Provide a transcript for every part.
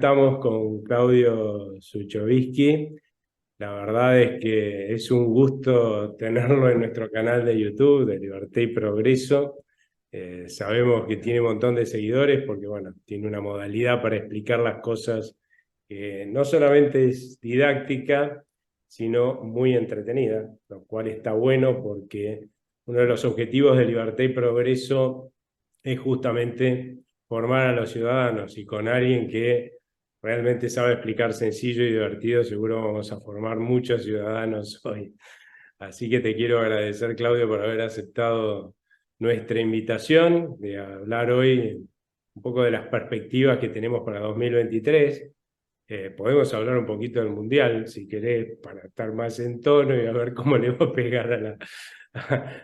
Estamos con Claudio Suchovicki. La verdad es que es un gusto tenerlo en nuestro canal de YouTube de Libertad y Progreso. Sabemos que tiene un montón de seguidores porque, bueno, tiene una modalidad para explicar las cosas que no solamente es didáctica, sino muy entretenida, lo cual está bueno porque uno de los objetivos de Libertad y Progreso es justamente formar a los ciudadanos, y con alguien que realmente sabe explicar sencillo y divertido, seguro vamos a formar muchos ciudadanos hoy. Así que te quiero agradecer, Claudio, por haber aceptado nuestra invitación de hablar hoy un poco de las perspectivas que tenemos para 2023. Podemos hablar un poquito del Mundial, si querés, para estar más en tono y a ver cómo le va a pegar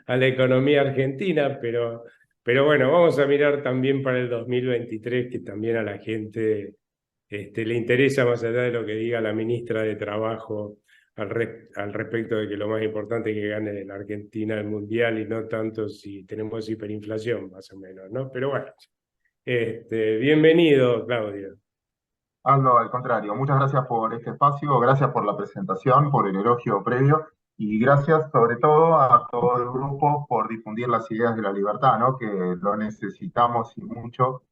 a la economía argentina, pero bueno, vamos a mirar también para el 2023, que también a la gente le interesa, más allá de lo que diga la ministra de Trabajo al respecto de que lo más importante es que gane la Argentina el Mundial y no tanto si tenemos hiperinflación, más o menos, ¿no? Pero bueno, bienvenido, Claudio. Aldo, al contrario, muchas gracias por este espacio, gracias por la presentación, por el elogio previo y gracias sobre todo a todo el grupo por difundir las ideas de la libertad, ¿no? Que lo necesitamos y mucho.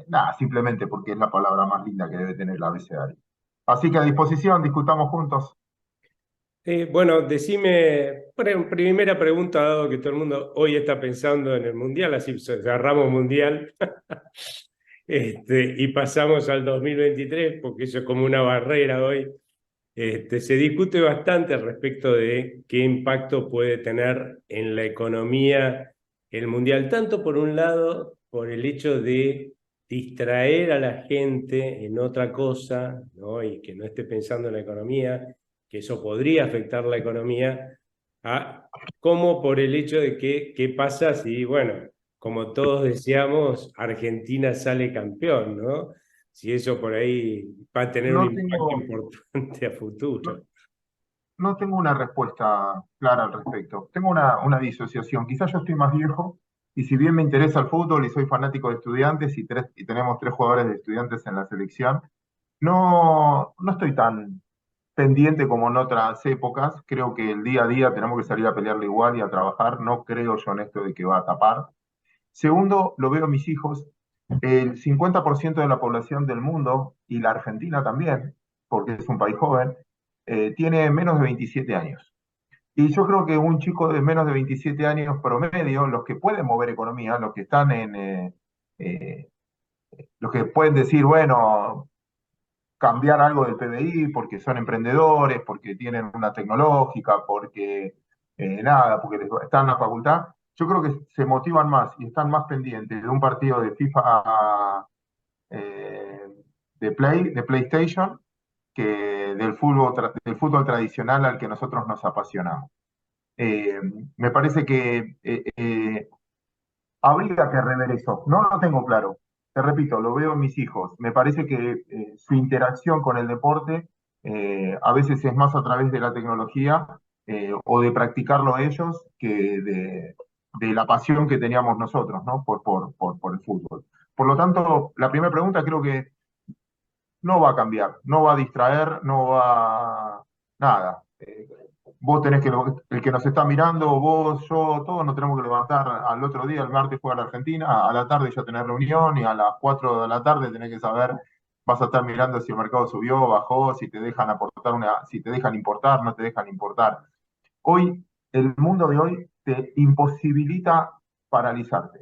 Nada, simplemente porque es la palabra más linda que debe tener el abecedario. Así que a disposición, discutamos juntos. Bueno, decime, primera pregunta, dado que todo el mundo hoy está pensando en el Mundial, así cerramos Mundial. Y pasamos al 2023, porque eso es como una barrera hoy. Se discute bastante al respecto de qué impacto puede tener en la economía el Mundial, tanto por un lado, por el hecho de distraer a la gente en otra cosa, ¿no? Y que no esté pensando en la economía, que eso podría afectar la economía, como por el hecho de que qué pasa si, bueno, como todos deseamos, Argentina sale campeón, ¿no? Si eso por ahí va a tener un No impacto tengo, importante a no, futuro. no tengo una respuesta clara al respecto. Tengo una disociación. Quizás yo estoy más viejo y si bien me interesa el fútbol y soy fanático de Estudiantes y tenemos tres jugadores de Estudiantes en la selección, no estoy tan pendiente como en otras épocas. Creo que el día a día tenemos que salir a pelearle igual y a trabajar. No creo yo en esto de que va a tapar. Segundo, lo veo en mis hijos. El 50% de la población del mundo, y la Argentina también, porque es un país joven, tiene menos de 27 años. Y yo creo que un chico de menos de 27 años promedio, los que pueden mover economía, los que están eh, los que pueden decir, bueno, cambiar algo del PBI porque son emprendedores, porque tienen una tecnológica, porque nada, porque están en la facultad, yo creo que se motivan más y están más pendientes de un partido de FIFA eh, de PlayStation que del fútbol tradicional al que nosotros nos apasionamos. Eh, Me parece que habría que rever eso. No lo tengo claro. Te repito, lo veo en mis hijos. Me parece que su interacción con el deporte a veces es más a través de la tecnología o de practicarlo ellos que de la pasión que teníamos nosotros, ¿no? Por el fútbol. Por lo tanto, la primera pregunta creo que no va a cambiar, no va a distraer, no va nada. Vos tenés que, el que nos está mirando, vos, yo, todos nos tenemos que levantar al otro día, el martes juega la Argentina, a la tarde ya tenés reunión y a las 4 de la tarde tenés que saber, vas a estar mirando si el mercado subió, bajó, si te dejan aportar si te dejan importar, no te dejan importar. Hoy, el mundo de hoy te imposibilita paralizarte.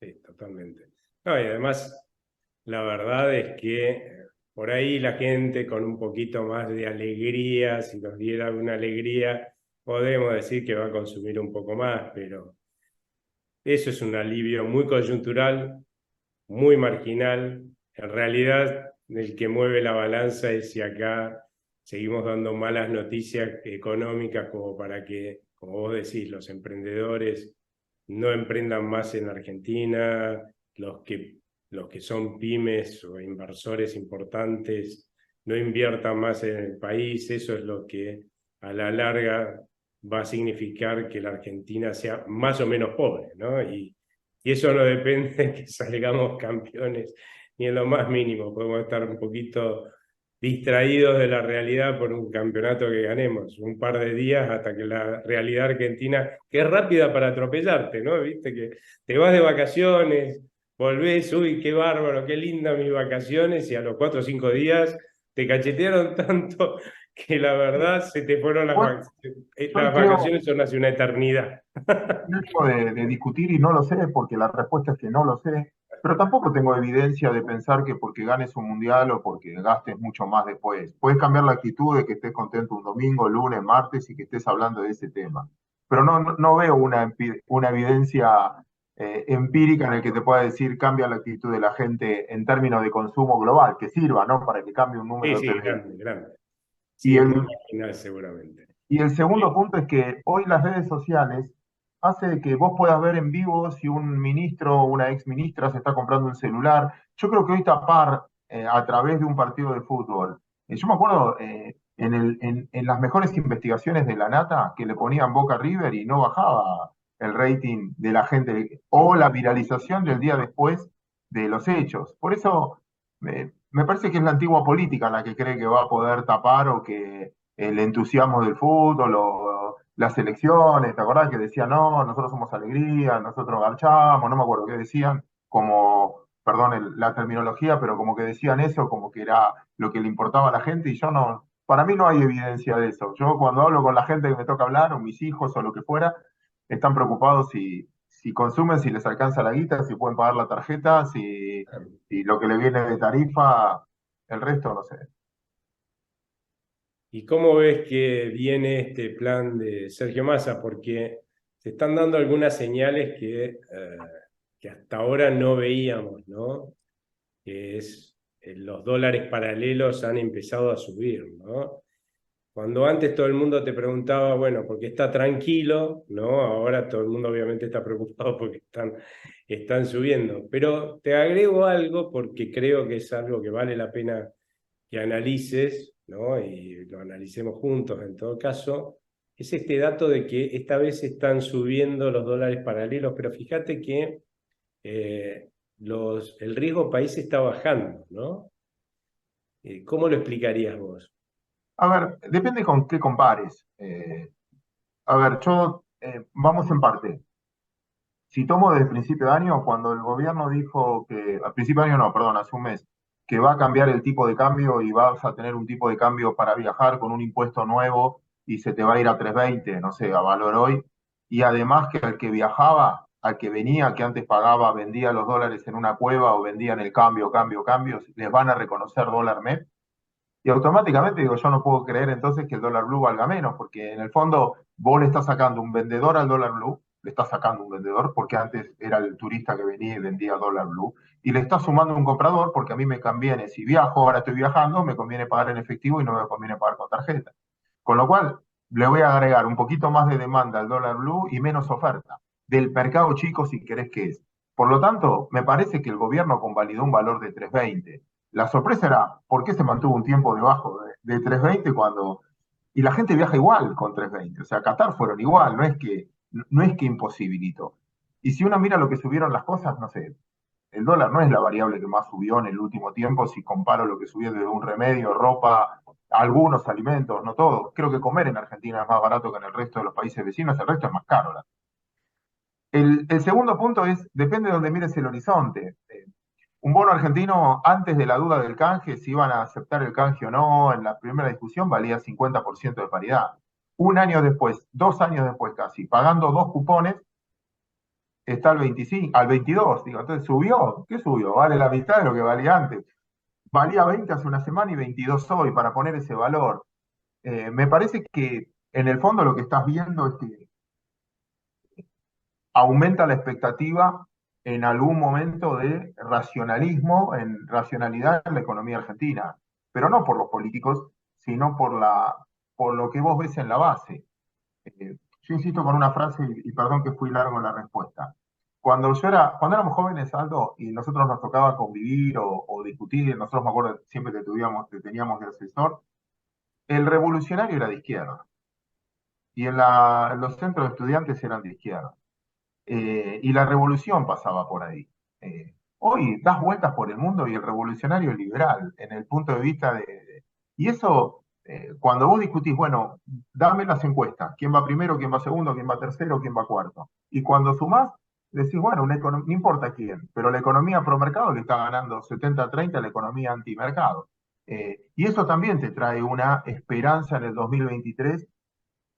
Sí, totalmente. No, y además, la verdad es que por ahí la gente con un poquito más de alegría, si nos diera una alegría, podemos decir que va a consumir un poco más, pero eso es un alivio muy coyuntural, muy marginal. En realidad, el que mueve la balanza es si acá seguimos dando malas noticias económicas como para que, como vos decís, los emprendedores no emprendan más en Argentina, los que, los que son pymes o inversores importantes no inviertan más en el país. Eso es lo que a la larga va a significar que la Argentina sea más o menos pobre, ¿no? Y eso no depende de que salgamos campeones ni en lo más mínimo. Podemos estar un poquito distraídos de la realidad por un campeonato que ganemos, un par de días hasta que la realidad argentina, que es rápida para atropellarte, ¿no? Viste que te vas de vacaciones, volvés, uy, qué bárbaro, qué linda mis vacaciones, y a los 4 o 5 días te cachetearon tanto que la verdad se te fueron las Bueno, vacaciones. yo ahí Las creo, vacaciones son hace una eternidad. mucho de discutir y no lo sé, porque la respuesta es que no lo sé, pero tampoco tengo evidencia de pensar que porque ganes un mundial o porque gastes mucho más después. Puedes cambiar la actitud de que estés contento un domingo, lunes, martes y que estés hablando de ese tema. Pero no veo una evidencia empírica en el que te pueda decir cambia la actitud de la gente en términos de consumo global, que sirva, ¿no? Para que cambie un Sí, número de sí, TV. grande, grande. Y Sí, es muy el, marginal seguramente. y el segundo punto es que hoy las redes sociales hace que vos puedas ver en vivo si un ministro o una ex ministra se está comprando un celular. Yo creo que hoy tapar a través de un partido de fútbol. Yo me acuerdo en las mejores investigaciones de la Nata que le ponían Boca River y no bajaba el rating de la gente o la viralización del día después de los hechos. Por eso me parece que es la antigua política la que cree que va a poder tapar o que el entusiasmo del fútbol o las elecciones, ¿te acordás que decían, no, nosotros somos alegría, nosotros garchamos, no me acuerdo qué decían, como, perdón la terminología, pero como que decían eso, como que era lo que le importaba a la gente y yo no, para mí no hay evidencia de eso. Yo cuando hablo con la gente que me toca hablar, o mis hijos o lo que fuera, están preocupados si consumen, si les alcanza la guita, si pueden pagar la tarjeta, si lo que le viene de tarifa, el resto no sé. ¿Y cómo ves que viene este plan de Sergio Massa? Porque se están dando algunas señales que hasta ahora no veíamos, ¿no? Que es los dólares paralelos han empezado a subir, ¿no? Cuando antes todo el mundo te preguntaba, bueno, ¿por qué está tranquilo? ¿No? Ahora todo el mundo obviamente está preocupado porque están subiendo. Pero te agrego algo porque creo que es algo que vale la pena que analices, ¿no? Y lo analicemos juntos en todo caso, es este dato de que esta vez están subiendo los dólares paralelos, pero fíjate que el riesgo país está bajando, ¿no? ¿Cómo lo explicarías vos? A ver, depende con qué compares. A ver, vamos en parte. Si tomo desde el principio de año, cuando el gobierno dijo que, al principio de año no, perdón, hace un mes, que va a cambiar el tipo de cambio y vas a tener un tipo de cambio para viajar con un impuesto nuevo y se te va a ir a 3.20, no sé, a valor hoy, y además que al que viajaba, al que venía, que antes pagaba, vendía los dólares en una cueva o vendía en el cambio, les van a reconocer dólar MEP. Y automáticamente digo, yo no puedo creer entonces que el dólar blue valga menos, porque en el fondo vos le estás sacando un vendedor al dólar blue, le estás sacando un vendedor, porque antes era el turista que venía y vendía dólar blue, y le estás sumando un comprador, porque a mí me conviene, si viajo, ahora estoy viajando, me conviene pagar en efectivo y no me conviene pagar con tarjeta. Con lo cual, le voy a agregar un poquito más de demanda al dólar blue y menos oferta, del mercado chico si querés que es. Por lo tanto, me parece que el gobierno convalidó un valor de 3.20. La sorpresa era por qué se mantuvo un tiempo debajo de 3.20 cuando... Y la gente viaja igual con 3.20. O sea, Qatar fueron igual, no es que imposibilitó. Y si uno mira lo que subieron las cosas, no sé, el dólar no es la variable que más subió en el último tiempo si comparo lo que subió desde un remedio, ropa, algunos alimentos, no todos. Creo que comer en Argentina es más barato que en el resto de los países vecinos, el resto es más caro. El segundo punto es, depende de donde mires el horizonte. Un bono argentino, antes de la duda del canje, si iban a aceptar el canje o no, en la primera discusión valía 50% de paridad. Un año después, 2 años después casi, pagando dos cupones, está al 25, al 22. Digo, entonces subió. ¿Qué subió? Vale la mitad de lo que valía antes. Valía 20 hace una semana y 22 hoy para poner ese valor. Me parece que en el fondo lo que estás viendo es que aumenta la expectativa en algún momento de racionalismo, en racionalidad en la economía argentina, pero no por los políticos, sino por lo que vos ves en la base. Yo insisto con una frase, y perdón que fui largo en la respuesta. Cuando éramos jóvenes, Aldo, y nosotros nos tocaba convivir o discutir, nosotros me acuerdo siempre que teníamos de asesor, el revolucionario era de izquierda, y en los centros de estudiantes eran de izquierda. Y la revolución pasaba por ahí. Hoy das vueltas por el mundo y el revolucionario es liberal, en el punto de vista y eso, cuando vos discutís, bueno, dame las encuestas, quién va primero, quién va segundo, quién va tercero, quién va cuarto. Y cuando sumás, decís, bueno, no importa quién, pero la economía pro mercado le está ganando 70-30 a la economía antimercado. Y eso también te trae una esperanza en el 2023.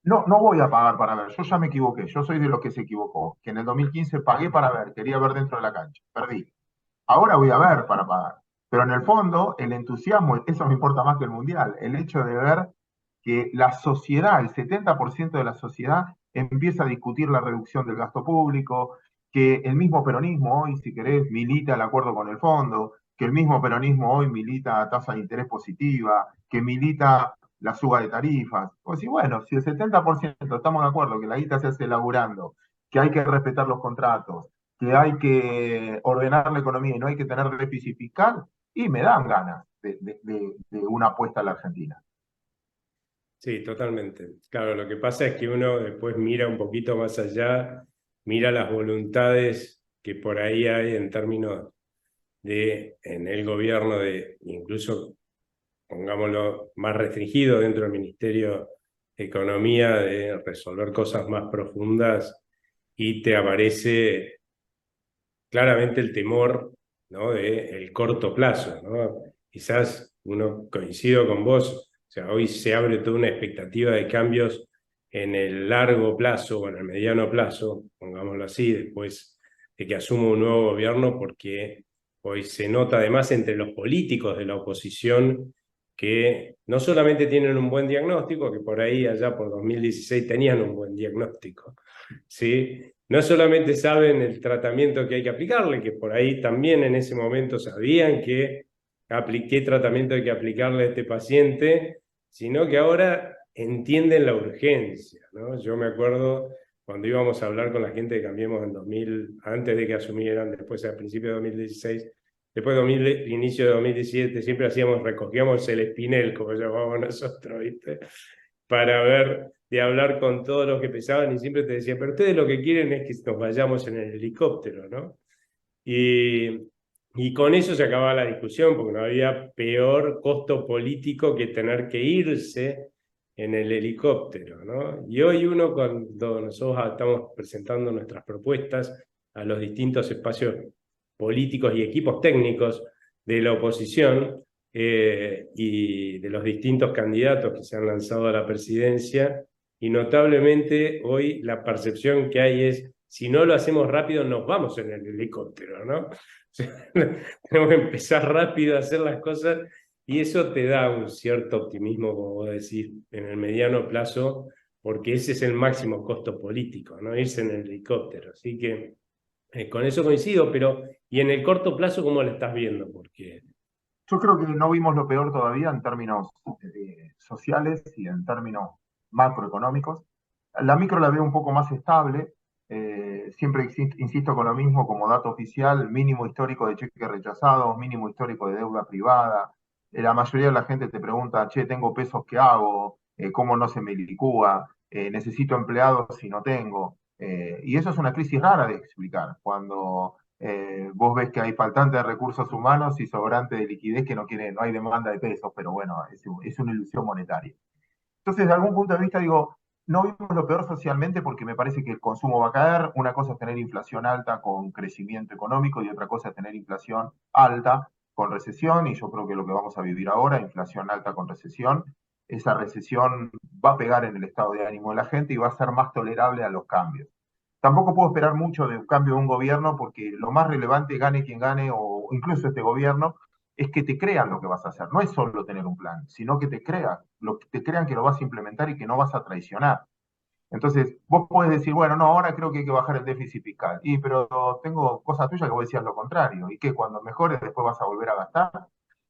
No, no voy a pagar para ver, yo ya me equivoqué, yo soy de los que se equivocó, que en el 2015 pagué para ver, quería ver dentro de la cancha, perdí. Ahora voy a ver para pagar. Pero en el fondo, el entusiasmo, eso me importa más que el mundial, el hecho de ver que la sociedad, el 70% de la sociedad, empieza a discutir la reducción del gasto público, que el mismo peronismo hoy, si querés, milita el acuerdo con el fondo, que el mismo peronismo hoy milita tasa de interés positiva, que milita la suba de tarifas. Pues sí, bueno, si el 70% estamos de acuerdo que la guita se hace laburando, que hay que respetar los contratos, que hay que ordenar la economía y no hay que tener déficit fiscal, y me dan ganas de una apuesta a la Argentina. Sí, totalmente. Claro, lo que pasa es que uno después mira un poquito más allá, mira las voluntades que por ahí hay en términos en el gobierno, de incluso, pongámoslo, más restringido dentro del Ministerio de Economía, de resolver cosas más profundas, y te aparece claramente el temor, ¿no?, de el corto plazo, ¿no? Quizás uno coincido con vos, o sea, hoy se abre toda una expectativa de cambios en el largo plazo o en el mediano plazo, pongámoslo así, después de que asuma un nuevo gobierno, porque hoy se nota además entre los políticos de la oposición que no solamente tienen un buen diagnóstico, que por ahí allá por 2016 tenían un buen diagnóstico, ¿sí? No solamente saben el tratamiento que hay que aplicarle, que por ahí también en ese momento sabían qué tratamiento hay que aplicarle a este paciente, sino que ahora entienden la urgencia, ¿no? Yo me acuerdo cuando íbamos a hablar con la gente de Cambiemos en 2000, antes de que asumieran, después a principios de 2016, después de inicio de 2017, siempre recogíamos el espinel, como llamábamos nosotros, ¿viste? Para ver, de hablar con todos los que pesaban, y siempre te decía, pero ustedes lo que quieren es que nos vayamos en el helicóptero, ¿no? Y, y con eso se acababa la discusión, porque no había peor costo político que tener que irse en el helicóptero, ¿no? Y hoy cuando nosotros estamos presentando nuestras propuestas a los distintos espacios políticos y equipos técnicos de la oposición, y de los distintos candidatos que se han lanzado a la presidencia, y notablemente hoy la percepción que hay es, si no lo hacemos rápido, nos vamos en el helicóptero, ¿no? O sea, tenemos que empezar rápido a hacer las cosas, y eso te da un cierto optimismo, como vos decís, en el mediano plazo, porque ese es el máximo costo político, ¿no? Irse en el helicóptero. Así que con eso coincido, pero ¿y en el corto plazo cómo lo estás viendo? Porque Yo creo que no vimos lo peor todavía en términos sociales y en términos macroeconómicos. La micro la veo un poco más estable. Siempre insisto con lo mismo, como dato oficial, mínimo histórico de cheques rechazados, mínimo histórico de deuda privada. La mayoría de la gente te pregunta, che, tengo pesos, ¿qué hago? ¿Cómo no se me licúa? ¿Necesito empleados si no tengo? Y eso es una crisis rara de explicar. Cuando vos ves que hay faltante de recursos humanos y sobrante de liquidez que no hay demanda de pesos, pero bueno, es una ilusión monetaria. Entonces, de algún punto de vista, digo, no vimos lo peor socialmente porque me parece que el consumo va a caer. Una cosa es tener inflación alta con crecimiento económico y otra cosa es tener inflación alta con recesión. Y yo creo que lo que vamos a vivir ahora, inflación alta con recesión, esa recesión va a pegar en el estado de ánimo de la gente y va a ser más tolerable a los cambios. Tampoco puedo esperar mucho de un cambio de un gobierno porque lo más relevante, gane quien gane, o incluso este gobierno, es que te crean lo que vas a hacer. No es solo tener un plan, sino que te crean que lo vas a implementar y que no vas a traicionar. Entonces, vos podés decir, bueno, no, ahora creo que hay que bajar el déficit fiscal. Pero tengo cosas tuyas que vos decías lo contrario. Y que cuando mejores después vas a volver a gastar.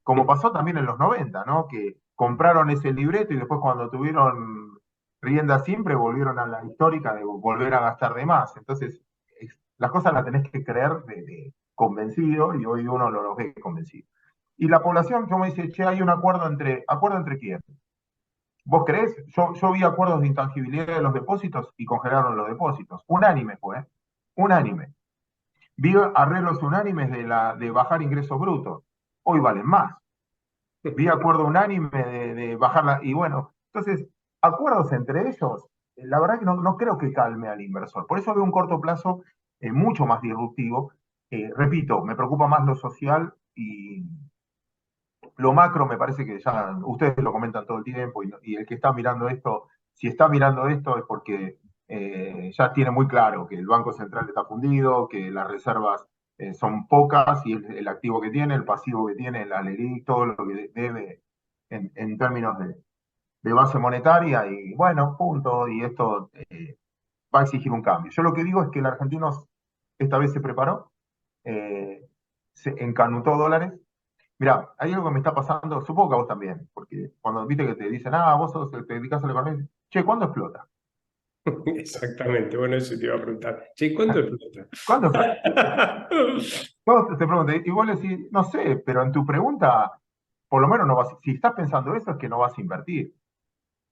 Como pasó también en los 90, ¿no? Que compraron ese libreto y después cuando tuvieron rienda siempre volvieron a la histórica de volver a gastar de más. Entonces, las cosas las tenés que creer convencido y hoy uno lo ve convencido. Y la población, como dice, che, hay un ¿acuerdo entre quién? ¿Vos creés? Yo vi acuerdos de intangibilidad de los depósitos y congelaron los depósitos. Unánime fue, unánime. Vi arreglos unánimes de bajar ingresos brutos. Hoy valen más. Vi acuerdo unánime de bajarla. Y bueno, entonces, acuerdos entre ellos, la verdad que no creo que calme al inversor. Por eso veo un corto plazo mucho más disruptivo. Repito, me preocupa más lo social y lo macro me parece que ya ustedes lo comentan todo el tiempo y el que está mirando esto, si está mirando esto es porque ya tiene muy claro que el Banco Central está fundido, que las reservas son pocas y el activo que tiene, el pasivo que tiene, la LELIQ, todo lo que debe en términos de base monetaria y bueno, punto, y esto va a exigir un cambio. Yo lo que digo es que el argentino esta vez se preparó, se encanutó dólares. Mira, hay algo que me está pasando, supongo que a vos también, porque cuando viste que te dicen, vos te dedicas a la economía, che, ¿cuándo explota? Exactamente, bueno, eso te iba a preguntar. Che, ¿cuándo explota? ¿Cuándo explota? Todos te preguntan, y vos le decís, no sé, pero en tu pregunta, por lo menos no vas, si estás pensando eso es que no vas a invertir.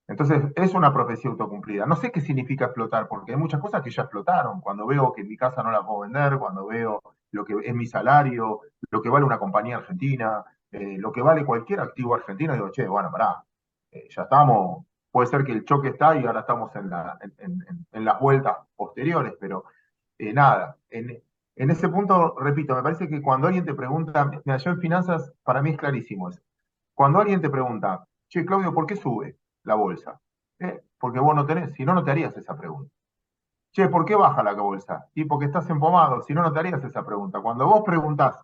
Entonces, es una profecía autocumplida. No sé qué significa explotar, porque hay muchas cosas que ya explotaron. Cuando veo que mi casa no la puedo vender, cuando veo lo que es mi salario, lo que vale una compañía argentina, lo que vale cualquier activo argentino, digo, che, bueno, pará, ya estamos, puede ser que el choque está y ahora estamos en las vueltas posteriores, pero nada, en ese punto, repito, me parece que cuando alguien te pregunta, mira, yo en finanzas, para mí es clarísimo eso. Cuando alguien te pregunta, che, Claudio, ¿por qué sube la bolsa? Porque vos no tenés, si no, no te harías esa pregunta. Che, ¿por qué baja la bolsa? Y porque estás empomado, si no, no te harías esa pregunta. Cuando vos preguntás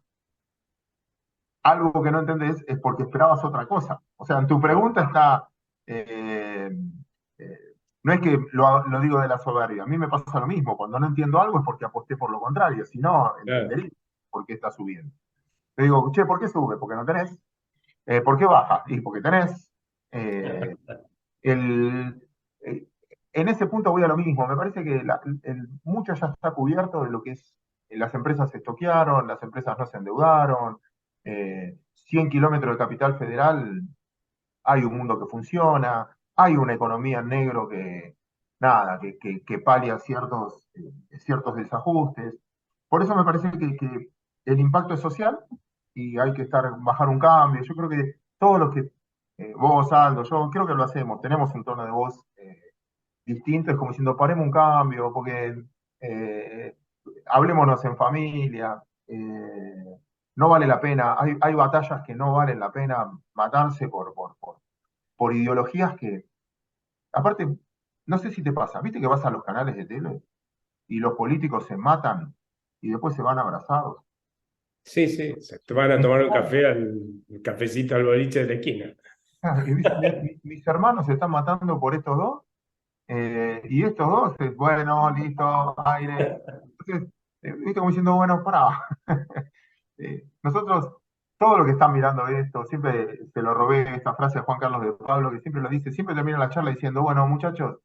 algo que no entendés es porque esperabas otra cosa. O sea, en tu pregunta está, eh, eh, no es que lo digo de la soberbia, a mí me pasa lo mismo, cuando no entiendo algo es porque aposté por lo contrario, si no, Claro. entendería por qué está subiendo. Te digo, che, ¿por qué sube? Porque no tenés. ¿Por qué baja? Y porque tenés. Eh, el, eh, en ese punto voy a lo mismo. Me parece que mucho ya está cubierto de lo que es. Las empresas se estoquearon, las empresas no se endeudaron. 100 kilómetros de capital federal, hay un mundo que funciona, hay una economía en negro que, nada, que palia ciertos desajustes. Por eso me parece que el impacto es social y hay que bajar un cambio. Yo creo que todos los que, vos, Aldo, yo creo que lo hacemos, tenemos un tono de voz distinto, es como diciendo, paremos un cambio, porque eh, hablémonos en familia, no vale la pena, hay batallas que no valen la pena matarse por ideologías que, aparte, no sé si te pasa, viste que vas a los canales de tele y los políticos se matan y después se van abrazados. Sí, sí, te van a tomar un café el cafecito al boliche de la esquina. Y dice, mis hermanos se están matando por estos dos, y estos dos, bueno, listo, aire. Entonces, viste como diciendo, bueno, pará. Nosotros, todo lo que están mirando esto, siempre se lo robé esta frase a Juan Carlos de Pablo, que siempre lo dice, siempre termina la charla diciendo, bueno, muchachos,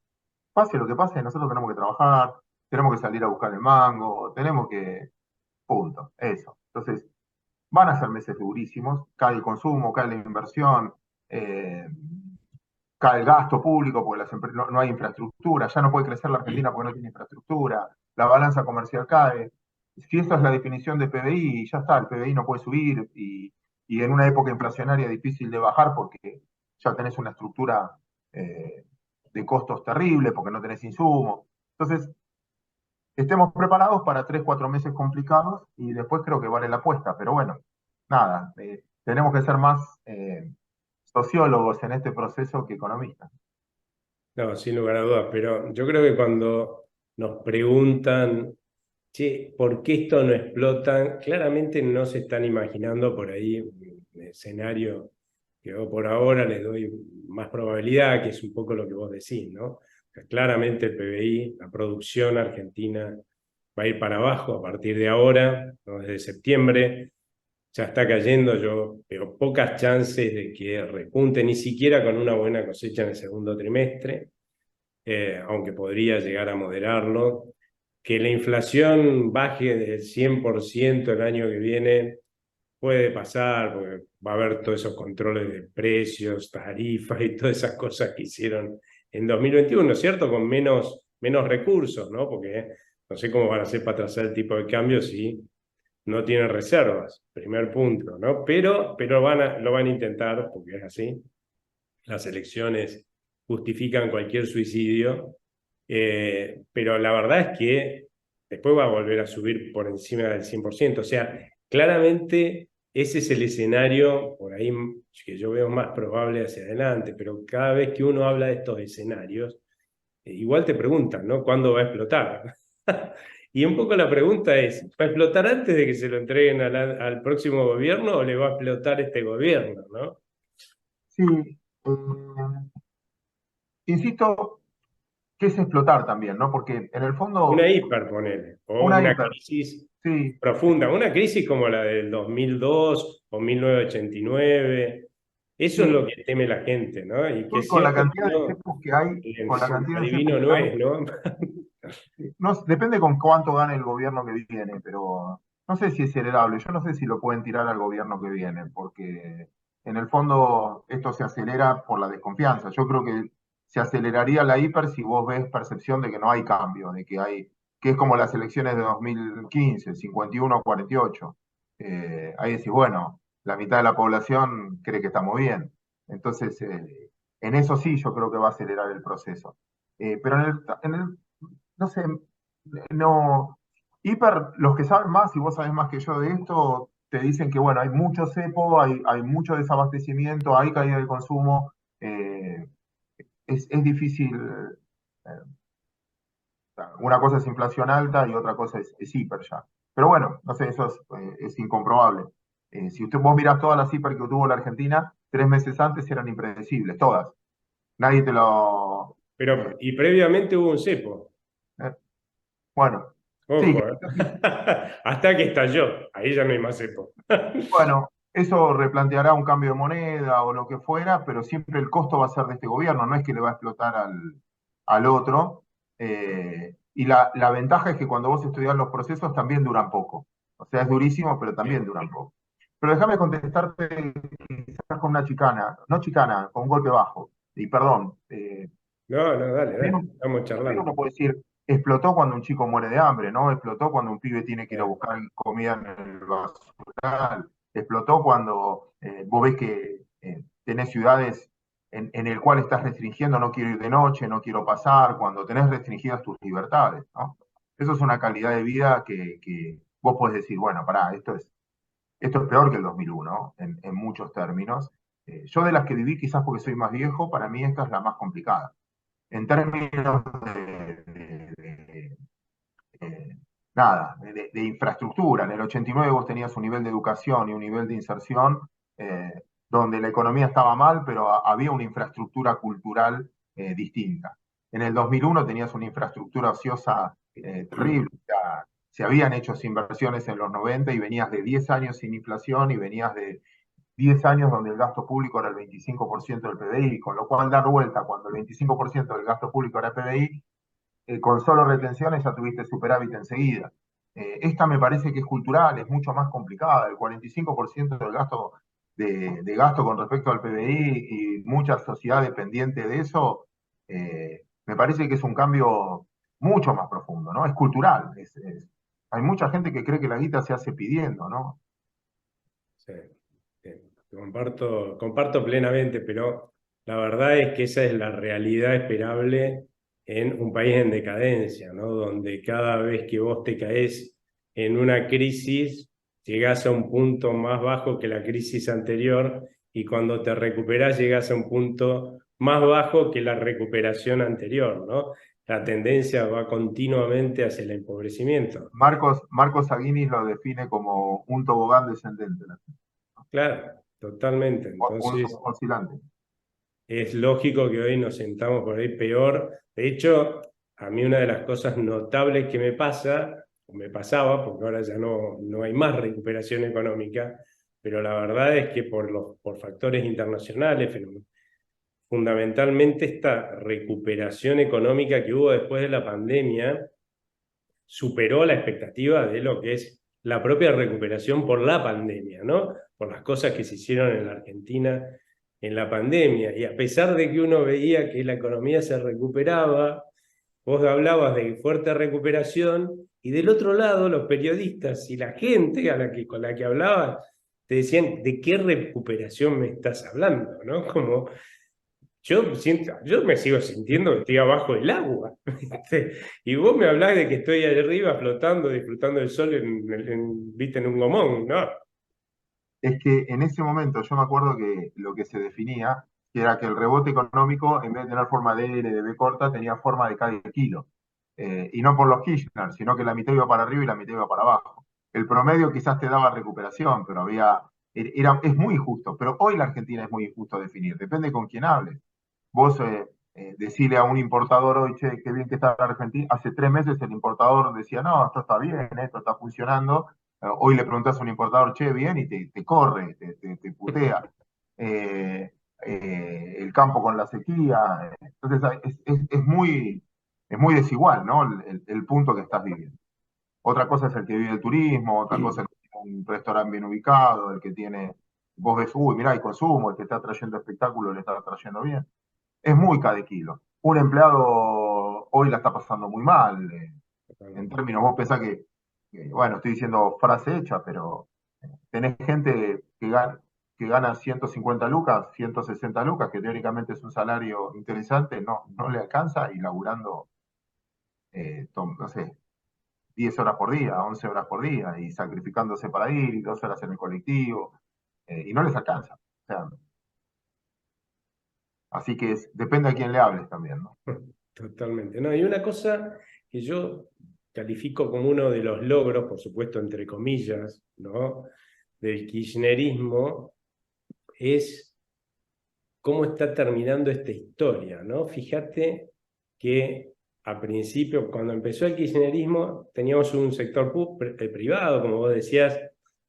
pase lo que pase, nosotros tenemos que trabajar, tenemos que salir a buscar el mango, tenemos que, punto, eso. Entonces, van a ser meses durísimos, cae el consumo, cae la inversión, eh, cae el gasto público porque no hay infraestructura, ya no puede crecer la Argentina porque no tiene infraestructura, la balanza comercial cae. Si eso es la definición de PBI, ya está, el PBI no puede subir y en una época inflacionaria difícil de bajar porque ya tenés una estructura eh, de costos terrible, porque no tenés insumos. Entonces, estemos preparados para 3, 4 meses complicados y después creo que vale la apuesta. Pero bueno, nada, tenemos que ser más sociólogos en este proceso que economistas. No, sin lugar a dudas, pero yo creo que cuando nos preguntan, che, ¿por qué esto no explota? Claramente no se están imaginando por ahí un escenario que yo por ahora les doy más probabilidad, que es un poco lo que vos decís, ¿no? O sea, claramente el PBI, la producción argentina va a ir para abajo a partir de ahora, ¿no? Desde septiembre ya está cayendo, yo veo pocas chances de que repunte, ni siquiera con una buena cosecha en el segundo trimestre, aunque podría llegar a moderarlo. Que la inflación baje del 100% el año que viene puede pasar, porque va a haber todos esos controles de precios, tarifas y todas esas cosas que hicieron en 2021, ¿cierto? Con menos recursos, ¿no? Porque No sé cómo van a hacer para trazar el tipo de cambio si no tienen reservas, primer punto, ¿no? Pero lo van a intentar, porque es así. Las elecciones justifican cualquier suicidio, pero la verdad es que después va a volver a subir por encima del 100%. O sea, claramente ese es el escenario, por ahí que yo veo más probable hacia adelante, pero cada vez que uno habla de estos escenarios, igual te preguntan, ¿no? ¿Cuándo va a explotar? Y un poco la pregunta es, ¿va a explotar antes de que se lo entreguen al próximo gobierno o le va a explotar este gobierno, ¿no? Sí, insisto que es explotar también, ¿no? Porque en el Una fondo, hiper, ponele, o una una hiper, crisis sí, profunda, una crisis como la del 2002 o 1989. Eso es lo sí, que teme la gente, ¿no? Y que hoy es con la cierto cantidad que de no, cepos que hay, con la cantidad de cepos adivino que no hay, es, ¿no? no, depende con cuánto gane el gobierno que viene, pero no sé si es heredable. Yo no sé si lo pueden tirar al gobierno que viene, porque en el fondo esto se acelera por la desconfianza. Yo creo que se aceleraría la hiper si vos ves percepción de que no hay cambio, de que hay, que es como las elecciones de 2015, 51 a 48. Ahí decís, bueno, la mitad de la población cree que estamos bien. Entonces, en eso sí yo creo que va a acelerar el proceso. Pero no sé, no. Hiper, los que saben más, y vos sabés más que yo de esto, te dicen que, bueno, hay mucho cepo, hay mucho desabastecimiento, hay caída de consumo. eh, es difícil. Una cosa es inflación alta y otra cosa es hiper ya. Pero bueno, no sé, eso es incomprobable. Si vos mirás todas las hiper que tuvo la Argentina, 3 meses antes eran impredecibles, todas. Nadie te lo. Pero, eh, y previamente hubo un cepo, eh, bueno, sí, ojo, ¿eh? Hasta que estalló, ahí ya no hay más cepo. bueno, eso replanteará un cambio de moneda o lo que fuera, pero siempre el costo va a ser de este gobierno, no es que le va a explotar al otro. Y la ventaja es que cuando vos estudias los procesos también duran poco. O sea, es durísimo, pero también Bien. duran poco. Pero déjame contestarte quizás con una chicana, no chicana, con un golpe bajo. Y perdón, No, no, dale, también, dale, estamos también charlando. uno puede decir, explotó cuando un chico muere de hambre, ¿no? Explotó cuando un pibe tiene que ir a Eh, buscar comida en el basural. Explotó cuando vos ves que tenés ciudades en el cual estás restringiendo, no quiero ir de noche, no quiero pasar, cuando tenés restringidas tus libertades, ¿no? Eso es una calidad de vida que vos podés decir, bueno, pará, esto es peor que el 2001 en muchos términos. Yo de las que viví, quizás porque soy más viejo, para mí esta es la más complicada en términos de nada, de infraestructura. En el 89 vos tenías un nivel de educación y un nivel de inserción donde la economía estaba mal, pero había una infraestructura cultural distinta. En el 2001 tenías una infraestructura ociosa terrible. Ya, se habían hecho inversiones en los 90 y venías de 10 años sin inflación y venías de 10 años donde el gasto público era el 25% del PBI, con lo cual dar vuelta cuando el 25% del gasto público era PBI, con solo retenciones ya tuviste superávit enseguida. Esta me parece que es cultural, es mucho más complicada, el 45% del gasto de gasto con respecto al PBI y mucha sociedad dependiente de eso, me parece que es un cambio mucho más profundo, ¿no? Es cultural. Hay mucha gente que cree que la guita se hace pidiendo, ¿no? sí, sí. Comparto plenamente, pero la verdad es que esa es la realidad esperable en un país en decadencia, ¿no? Donde cada vez que vos te caes en una crisis, llegás a un punto más bajo que la crisis anterior y cuando te recuperás llegás a un punto más bajo que la recuperación anterior, ¿no? La tendencia va continuamente hacia el empobrecimiento. Marcos Aguinis lo define como un tobogán descendente, ¿no? Claro, totalmente. Un Entonces, oscilante. es lógico que hoy nos sentamos por ahí peor. De hecho, a mí una de las cosas notables que me pasa, o me pasaba, porque ahora ya no hay más recuperación económica, pero la verdad es que por factores internacionales, fundamentalmente esta recuperación económica que hubo después de la pandemia, superó la expectativa de lo que es la propia recuperación por la pandemia, ¿no? Por las cosas que se hicieron en la Argentina en la pandemia. Y a pesar de que uno veía que la economía se recuperaba, vos hablabas de fuerte recuperación y del otro lado los periodistas y la gente con la que hablabas te decían, ¿de qué recuperación me estás hablando? ¿No? Como yo me sigo sintiendo que estoy abajo del agua. ¿Viste? Y vos me hablás de que estoy ahí arriba flotando, disfrutando del sol ¿viste? En un gomón, ¿no? Es que en ese momento yo me acuerdo que lo que se definía que era que el rebote económico, en vez de tener forma de L, de B corta, tenía forma de K de kilo. Y no por los Kirchner, sino que la mitad iba para arriba y la mitad iba para abajo. El promedio quizás te daba recuperación, pero es muy injusto. Pero hoy la Argentina es muy injusto definir, depende con quién hables. Vos decirle a un importador hoy, che, qué bien que está la Argentina. Hace 3 meses el importador decía, no, esto está bien, esto está funcionando. Hoy le preguntás a un importador, che, bien, y te corre, te putea. El campo con la sequía. Entonces es muy desigual, ¿no? El punto que estás viviendo. Otra cosa es el que vive el turismo, otra cosa es el que tiene un restaurante bien ubicado, el que tiene, vos ves, uy, mirá, hay consumo, el que está trayendo espectáculo le está trayendo bien. Es muy cada kilo. Un empleado hoy la está pasando muy mal. En términos, vos pensás bueno, estoy diciendo frase hecha, pero tenés gente que gana 150 lucas, 160 lucas, que teóricamente es un salario interesante, no le alcanza y laburando, no sé, 10 horas por día, 11 horas por día, y sacrificándose para ir, y 2 horas en el colectivo, y no les alcanza. O sea, así que depende a quién le hables también, ¿no? Totalmente. No, y una cosa que yo califico como uno de los logros, por supuesto, entre comillas, ¿no? Del kirchnerismo, es cómo está terminando esta historia, ¿no? Fíjate que a principio, cuando empezó el kirchnerismo, teníamos un sector privado, como vos decías,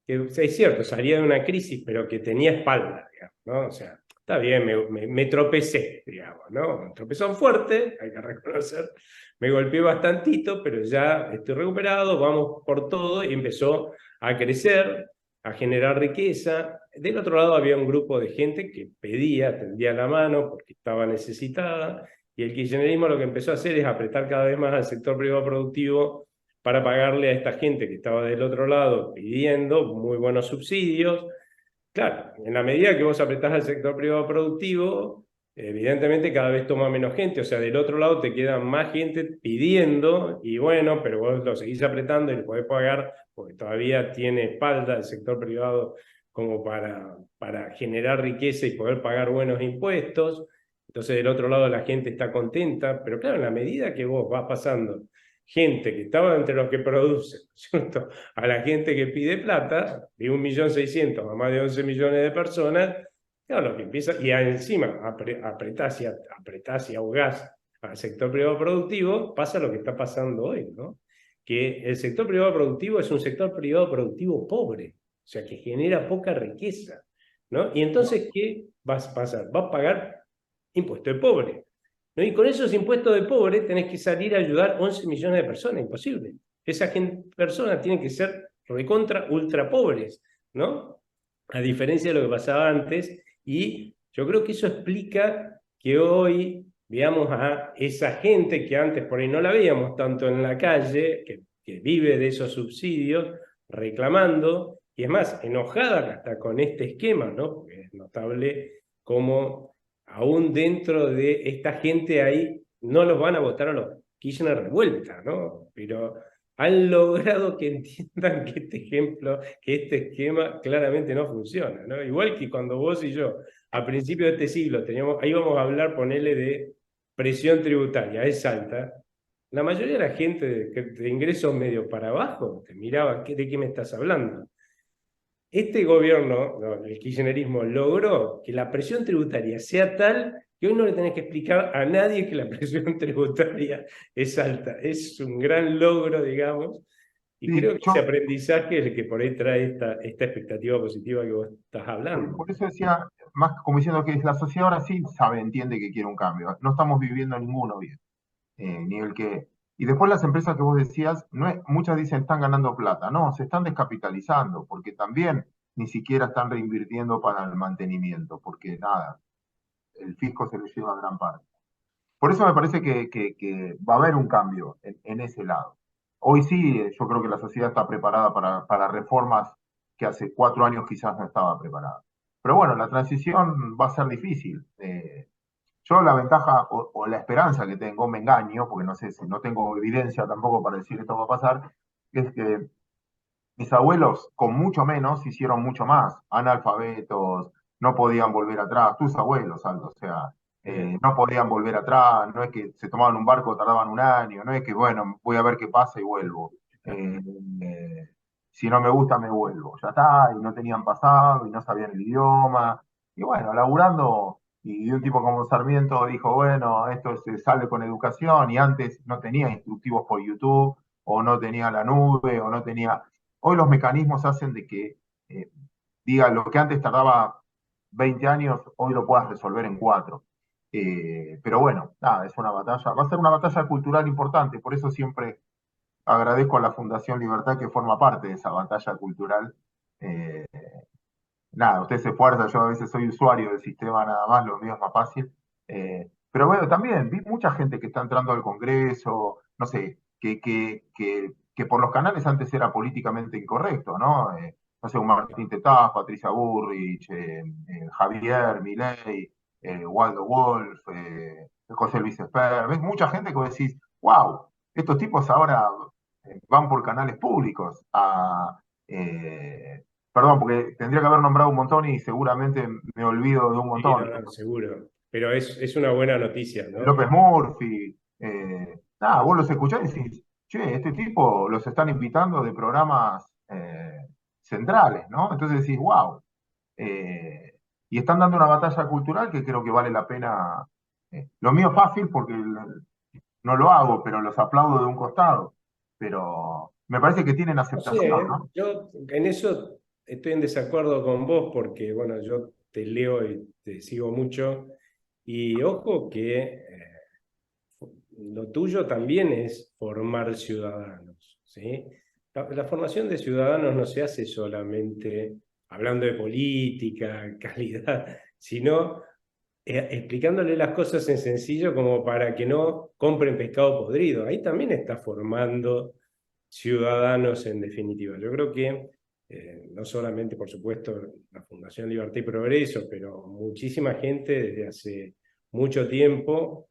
que es cierto, salía de una crisis, pero que tenía espalda, digamos, ¿no? O sea, está bien, me tropecé, digamos, ¿no? Un tropezón fuerte, hay que reconocer, me golpeé bastantito, pero ya estoy recuperado, vamos por todo, y empezó a crecer, a generar riqueza. Del otro lado había un grupo de gente que pedía, tendía la mano porque estaba necesitada, y el kirchnerismo lo que empezó a hacer es apretar cada vez más al sector privado productivo para pagarle a esta gente que estaba del otro lado pidiendo muy buenos subsidios. Claro, en la medida que vos apretás al sector privado productivo, evidentemente cada vez toma menos gente, o sea, del otro lado te queda más gente pidiendo, y bueno, pero vos lo seguís apretando y lo podés pagar porque todavía tiene espalda el sector privado como para generar riqueza y poder pagar buenos impuestos. Entonces del otro lado la gente está contenta, pero claro, en la medida que vos vas pasando gente que estaba entre los que producen, ¿cierto? A la gente que pide plata, de 1.600.000 a más de 11 millones de personas, claro, lo que empieza, y encima apretás y ahogás al sector privado productivo, pasa lo que está pasando hoy, ¿no? Que el sector privado productivo es un sector privado productivo pobre, o sea, que genera poca riqueza, ¿no? Y entonces, ¿qué vas a pasar? Vas a pagar impuesto de pobre, ¿no? Y con esos impuestos de pobre tenés que salir a ayudar 11 millones de personas, imposible. Esas personas tienen que ser recontra ultra pobres, ¿no? A diferencia de lo que pasaba antes, y yo creo que eso explica que hoy veamos a esa gente que antes por ahí no la veíamos tanto en la calle, que vive de esos subsidios, reclamando, y es más, enojada hasta con este esquema, ¿no? Porque es notable cómo aún dentro de esta gente ahí no los van a votar a los Kirchner de vuelta, ¿no? Pero han logrado que entiendan que este esquema claramente no funciona, ¿no? Igual que cuando vos y yo, a principios de este siglo, ahí vamos a hablar, ponele, de presión tributaria, es alta. La mayoría de la gente de ingresos medio para abajo te miraba, ¿de qué me estás hablando? Este gobierno, no, el kirchnerismo, logró que la presión tributaria sea tal que hoy no le tenés que explicar a nadie que la presión tributaria es alta. Es un gran logro, digamos, y Sí, creo que ese yo aprendizaje es el que por ahí trae esta expectativa positiva que vos estás hablando. por eso decía, más como diciendo que la sociedad ahora sí sabe, entiende que quiere un cambio. No estamos viviendo ninguno bien. Ni el que... Y después las empresas que vos decías, muchas dicen están ganando plata. No, se están descapitalizando, porque también ni siquiera están reinvirtiendo para el mantenimiento, porque nada, el fisco se le lleva gran parte. Por eso me parece que va a haber un cambio en ese lado. Hoy sí, yo creo que la sociedad está preparada para reformas que hace 4 años quizás no estaba preparada. Pero bueno, la transición va a ser difícil. Yo la ventaja o la esperanza que tengo, me engaño, porque no sé si no tengo evidencia tampoco para decir esto va a pasar, es que mis abuelos con mucho menos hicieron mucho más, analfabetos, no podían volver atrás, tus abuelos, Aldo, o sea, no podían volver atrás, no es que se tomaban un barco, tardaban un año, no es que, bueno, voy a ver qué pasa y vuelvo. Eh, si no me gusta, me vuelvo. Ya está, y no tenían pasado, y no sabían el idioma, y bueno, laburando, y un tipo como Sarmiento dijo, bueno, esto se sale con educación, y antes no tenía instructivos por YouTube, o no tenía la nube, o no tenía. Hoy los mecanismos hacen de que, eh, diga, lo que antes tardaba 20 años, hoy lo puedas resolver en 4. Pero bueno, nada, es una batalla. Va a ser una batalla cultural importante, por eso siempre agradezco a la Fundación Libertad que forma parte de esa batalla cultural. Eh, Nada, usted se esfuerza, yo a veces soy usuario del sistema nada más, lo mío es más fácil. Pero bueno, también vi mucha gente que está entrando al Congreso, no sé, que por los canales antes era políticamente incorrecto, ¿no? No sé, un Martín Tetaz, Patricia Burrich, Javier, Milei, Waldo Wolf, José Luis Esper, ves mucha gente que vos decís, wow, estos tipos ahora van por canales públicos perdón, porque tendría que haber nombrado un montón y seguramente me olvido de un Sí, montón. no, no, seguro. Pero es una buena noticia, ¿no? López Murphy, nada, vos los escuchás y decís, che, este tipo los están invitando de programas centrales, ¿no? Entonces decís, wow. Y están dando una batalla cultural que creo que vale la pena. Lo mío es fácil porque no lo hago, pero los aplaudo de un costado. Pero me parece que tienen No sé, aceptación, ¿no? yo en eso estoy en desacuerdo con vos porque, bueno, yo te leo y te sigo mucho y ojo que lo tuyo también es formar ciudadanos, ¿sí? La formación de ciudadanos no se hace solamente hablando de política, calidad, sino explicándole las cosas en sencillo como para que no compren pescado podrido. Ahí también está formando ciudadanos en definitiva. Yo creo que no solamente, por supuesto, la Fundación Libertad y Progreso, pero muchísima gente desde hace mucho tiempo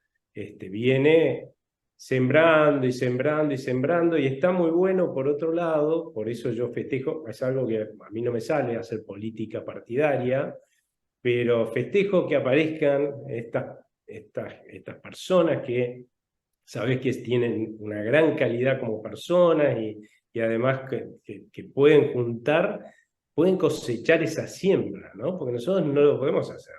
viene sembrando y sembrando y sembrando, y está muy bueno por otro lado, por eso yo festejo, es algo que a mí no me sale hacer política partidaria, pero festejo que aparezcan estas personas que sabés que tienen una gran calidad como personas y además que pueden juntar, pueden cosechar esa siembra, ¿no? Porque nosotros no lo podemos hacer,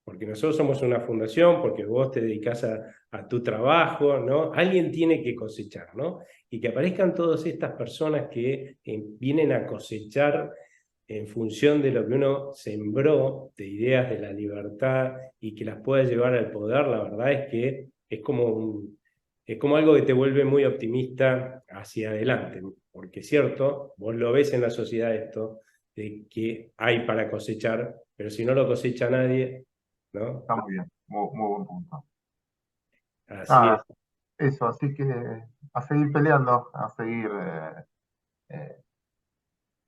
porque nosotros somos una fundación, porque vos te dedicás a tu trabajo, ¿no? Alguien tiene que cosechar, ¿no? Y que aparezcan todas estas personas que vienen a cosechar en función de lo que uno sembró, de ideas de la libertad y que las pueda llevar al poder, la verdad es que es como algo que te vuelve muy optimista hacia adelante, porque es cierto, vos lo ves en la sociedad esto, de que hay para cosechar, pero si no lo cosecha nadie, ¿no? Está muy bien, muy buen punto. Así Nada, es. eso, así que a seguir peleando, a seguir. Eh,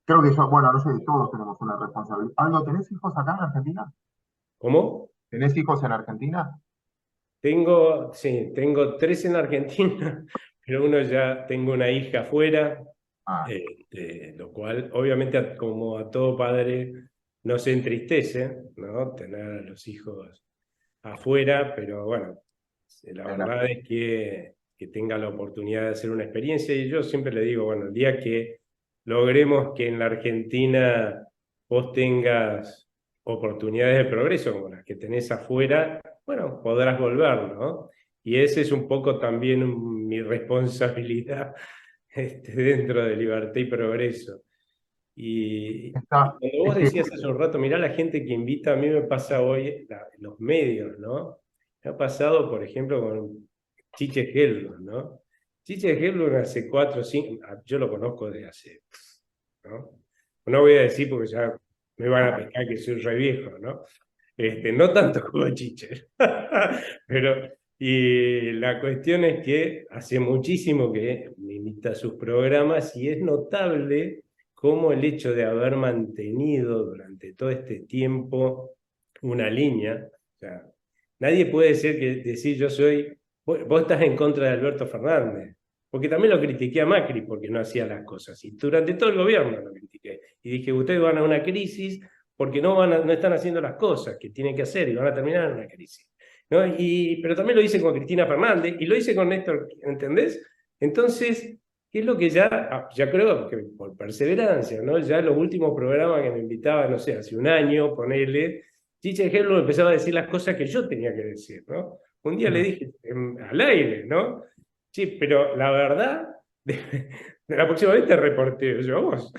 Creo que yo, bueno, no sé, todos tenemos una responsabilidad. Aldo, ¿tenés hijos acá en Argentina? ¿Cómo? ¿Tenés hijos en Argentina? Sí, tengo tres en Argentina, pero uno ya tengo una hija afuera, Ah, lo cual obviamente como a todo padre no se entristece, ¿no? Tener a los hijos afuera, pero bueno, la en la- verdad es que tenga la oportunidad de hacer una experiencia y yo siempre le digo, bueno, el día que logremos que en la Argentina vos tengas oportunidades de progreso como las que tenés afuera, bueno, podrás volver, ¿no? Y ese es un poco también mi responsabilidad dentro de Libertad y Progreso. Y está, cuando es vos que, decías hace un rato, mirá la gente que invita, a mí me pasa hoy los medios, ¿no? Me ha pasado, por ejemplo, con Chiche Helblum, ¿no? Chiche Helblum hace 4 o 5, yo lo conozco desde hace, ¿no? No voy a decir porque ya me van a pescar que soy re viejo, ¿no? No tanto como Chiche, pero Y la cuestión es que hace muchísimo que me invita a sus programas y es notable cómo el hecho de haber mantenido durante todo este tiempo una línea, o sea, nadie puede decir yo soy, vos estás en contra de Alberto Fernández, porque también lo critiqué a Macri porque no hacía las cosas, y durante todo el gobierno lo critiqué, y dije, ustedes van a una crisis porque no están haciendo las cosas que tienen que hacer y van a terminar en una crisis. ¿No? Pero también lo hice con Cristina Fernández y lo hice con Néstor, ¿entendés? Entonces, ¿qué es lo que ya creo que por perseverancia, ¿no? Ya los últimos programas que me invitaban, no sé, hace un año, ponele, Chiche Hello empezaba a decir las cosas que yo tenía que decir, ¿no? Un día le Mm. dije al aire, ¿no? Sí, pero la verdad, la próxima vez te reporteo yo a vos.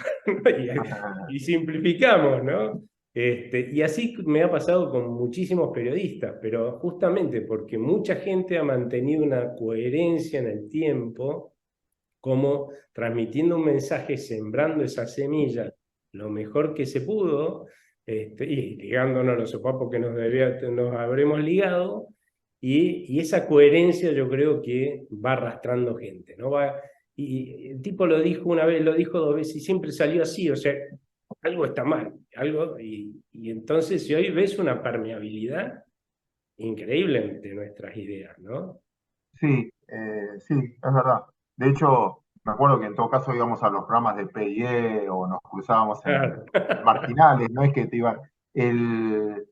Y simplificamos, ¿no? Y así me ha pasado con muchísimos periodistas, pero justamente porque mucha gente ha mantenido una coherencia en el tiempo, como transmitiendo un mensaje, sembrando esa semilla lo mejor que se pudo, y ligándonos a los sopapos que nos habremos ligado, y esa coherencia yo creo que va arrastrando gente, ¿no? Y el tipo lo dijo una vez, lo dijo dos veces y siempre salió así, o sea, algo está mal, y entonces si hoy ves una permeabilidad increíble de nuestras ideas, ¿no? Sí, sí, es verdad. De hecho, me acuerdo que en todo caso íbamos a los programas de PIE o nos cruzábamos en Claro. marginales, no es que te iban. El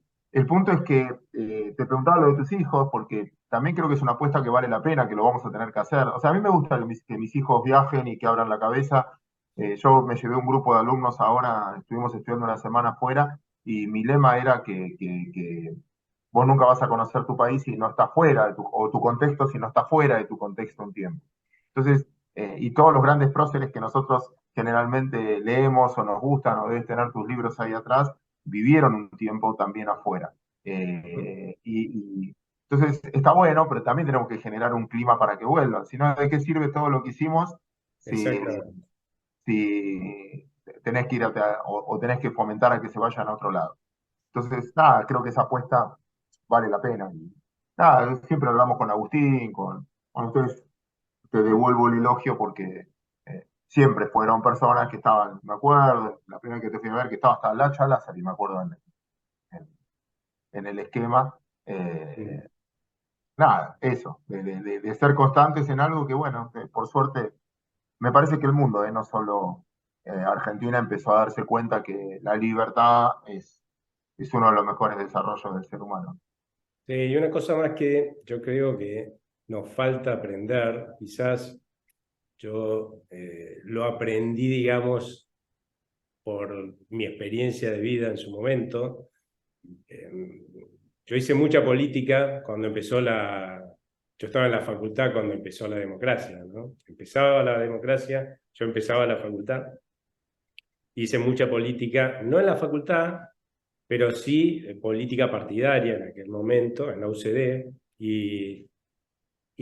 punto es que te preguntaba lo de tus hijos, porque también creo que es una apuesta que vale la pena, que lo vamos a tener que hacer. O sea, a mí me gusta que mis hijos viajen y que abran la cabeza. Yo me llevé un grupo de alumnos ahora, estuvimos estudiando una semana afuera, y mi lema era que vos nunca vas a conocer tu país si no estás fuera de o tu contexto si no está fuera de tu contexto un tiempo. Entonces, y todos los grandes próceres que nosotros generalmente leemos o nos gustan, o debes tener tus libros ahí atrás, vivieron un tiempo también afuera. Entonces está bueno, pero también tenemos que generar un clima para que vuelvan. Si no, ¿de qué sirve todo lo que hicimos si, Exactamente. si tenés que ir o tenés que fomentar a que se vayan a otro lado? Entonces, nada, creo que esa apuesta vale la pena. Y, nada, siempre hablamos con Agustín, con ustedes, te devuelvo el elogio porque siempre fueron personas que estaban, me acuerdo, la primera que te fui a ver, que estaba hasta la Lázaro, y me acuerdo en, en el esquema. Mm. Nada, eso, de ser constantes en algo que, bueno, por suerte, me parece que el mundo, no solo Argentina, empezó a darse cuenta que la libertad es uno de los mejores desarrollos del ser humano. Sí, y una cosa más que yo creo que nos falta aprender, quizás yo lo aprendí, digamos, por mi experiencia de vida en su momento. Eh, yo hice mucha política cuando empezó yo estaba en la facultad cuando empezó la democracia, ¿no? Empezaba la democracia, yo empezaba la facultad, hice mucha política, no en la facultad, pero sí política partidaria en aquel momento, en la UCD, y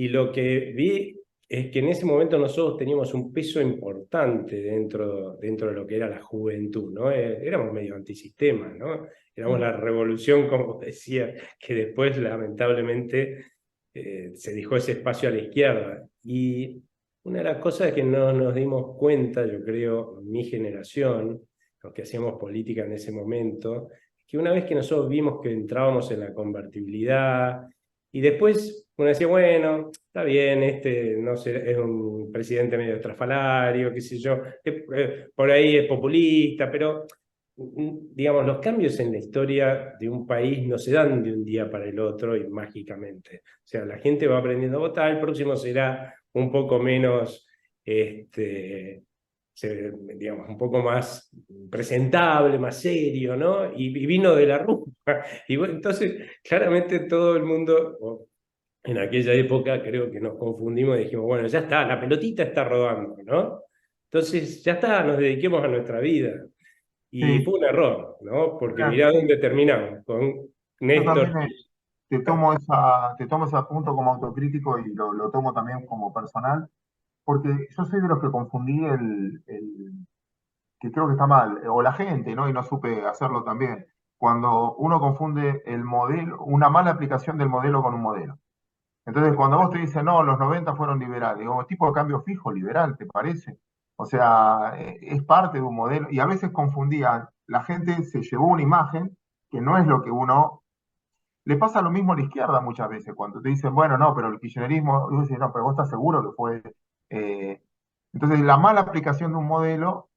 lo que vi es que en ese momento nosotros teníamos un peso importante dentro de lo que era la juventud, ¿no? Éramos medio antisistema, ¿no? Éramos la revolución, como decía, que después lamentablemente se dejó ese espacio a la izquierda. Y una de las cosas que no nos dimos cuenta, yo creo, mi generación, los que hacíamos política en ese momento, es que una vez que nosotros vimos que entrábamos en la convertibilidad, y después uno decía, bueno, está bien, no sé, es un presidente medio estrafalario, qué sé yo, por ahí es populista, pero digamos, los cambios en la historia de un país no se dan de un día para el otro y mágicamente. O sea, la gente va aprendiendo a votar, el próximo será un poco menos, digamos, un poco más presentable, más serio, ¿no? Y vino de la rumba. Y bueno, entonces, claramente todo el mundo, en aquella época creo que nos confundimos y dijimos, bueno, ya está, la pelotita está rodando, ¿no? Entonces, ya está, nos dediquemos a nuestra vida. Y Sí, fue un error, ¿no? Porque mira, mirá dónde terminamos, con yo Néstor. también te tomo ese punto como autocrítico y lo tomo también como personal, porque yo soy de los que confundí que creo que está mal, o la gente, ¿no? Y no supe hacerlo también, cuando uno confunde el modelo, una mala aplicación del modelo con un modelo. Entonces, cuando vos te dicen, no, los 90 fueron liberales, digo, tipo de cambio fijo, liberal, ¿te parece? O sea, es parte de un modelo, y a veces confundían, la gente se llevó una imagen que no es lo que uno... Le pasa lo mismo a la izquierda muchas veces, cuando te dicen, bueno, no, pero el kirchnerismo, y vos decís, no, pero vos estás seguro que fue... eh, Entonces, la mala aplicación de un modelo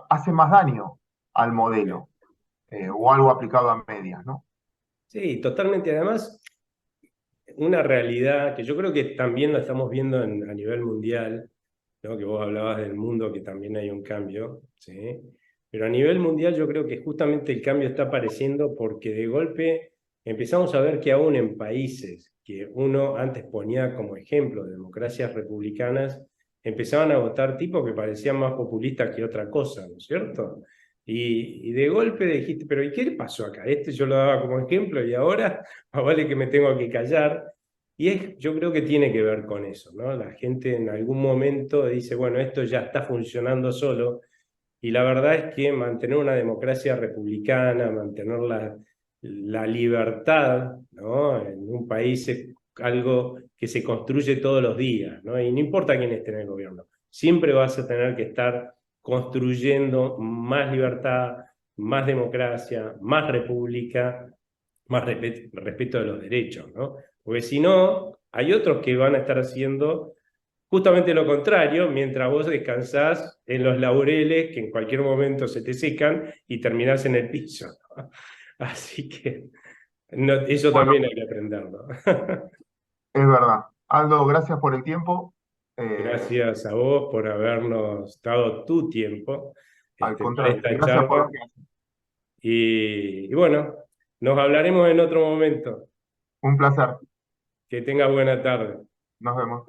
hace más daño al modelo, o algo aplicado a medias, ¿no? Sí, totalmente. Además, una realidad que yo creo que también la estamos viendo a nivel mundial, ¿no? Que vos hablabas del mundo, que también hay un cambio, ¿sí? Pero a nivel mundial yo creo que justamente el cambio está apareciendo porque de golpe empezamos a ver que aún en países que uno antes ponía como ejemplo de democracias republicanas, empezaban a votar tipos que parecían más populistas que otra cosa, ¿no es cierto? Y de golpe dijiste, pero ¿y qué le pasó acá? Este yo lo daba como ejemplo y ahora vale que me tengo que callar. Y yo creo que tiene que ver con eso, ¿no? La gente en algún momento dice, bueno, esto ya está funcionando solo, y la verdad es que mantener una democracia republicana, mantener la libertad, ¿no? En un país es algo que se construye todos los días, ¿no? Y no importa quién esté en el gobierno, siempre vas a tener que estar construyendo más libertad, más democracia, más república, más respeto de los derechos, ¿no? Porque si no, hay otros que van a estar haciendo justamente lo contrario, mientras vos descansás en los laureles que en cualquier momento se te secan y terminás en el piso, ¿no? Así que eso Bueno, también hay que aprenderlo. es verdad. Aldo, gracias por el tiempo. Eh, Gracias a vos por habernos dado tu tiempo Al para contrario, y esta gracias por lo charla. que haces. Y bueno, nos hablaremos en otro momento. Un placer. Que tenga buena tarde. Nos vemos.